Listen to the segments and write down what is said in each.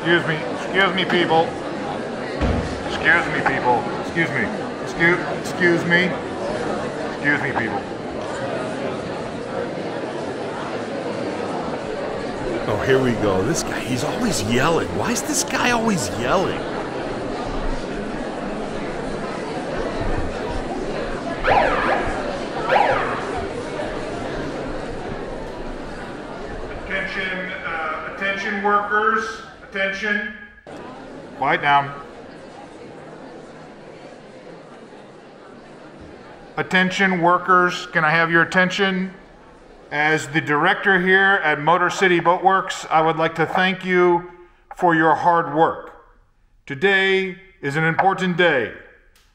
Excuse me, people. Excuse me, people. Excuse me. Excuse me. Excuse me, people. Oh, here we go. This guy, he's always yelling. Why is this guy always yelling? Attention workers, attention. Quiet down. Attention workers, can I have your attention? As the director here at Motor City Boat Werks, I would like to thank you for your hard work. Today is an important day.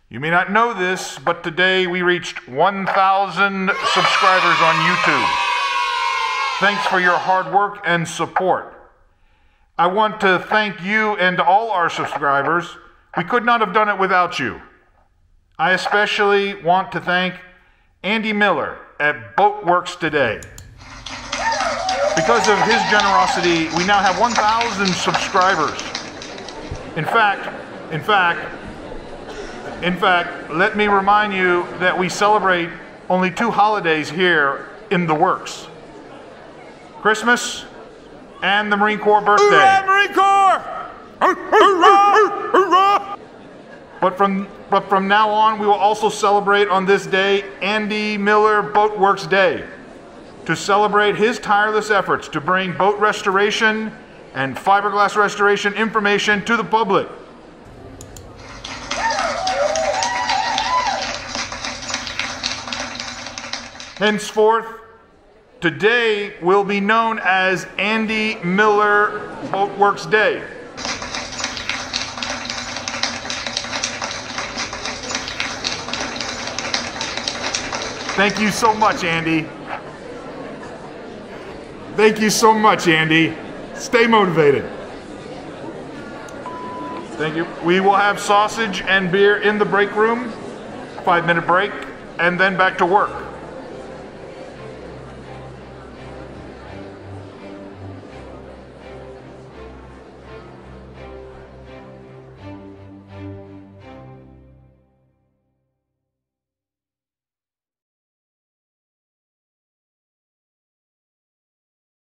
You may not know this, but today we reached 1,000 subscribers on YouTube. Thanks for your hard work and support. I want to thank you and all our subscribers. We could not have done it without you. I especially want to thank Andy Miller at Boat Werks today. Because of his generosity, we now have 1,000 subscribers. In fact, let me remind you that we celebrate only 2 holidays here in the Works. Christmas and the Marine Corps birthday. Hurrah, Marine Corps! Hurrah! Hurrah! But from now on, we will also celebrate on this day Andy Miller Boat Werks Day, to celebrate his tireless efforts to bring boat restoration and fiberglass restoration information to the public. Henceforth, today will be known as Andy Miller Boat Werks Day. Thank you so much, Andy. Thank you so much, Andy. Stay motivated. Thank you. We will have sausage and beer in the break room, 5-minute break, and then back to work.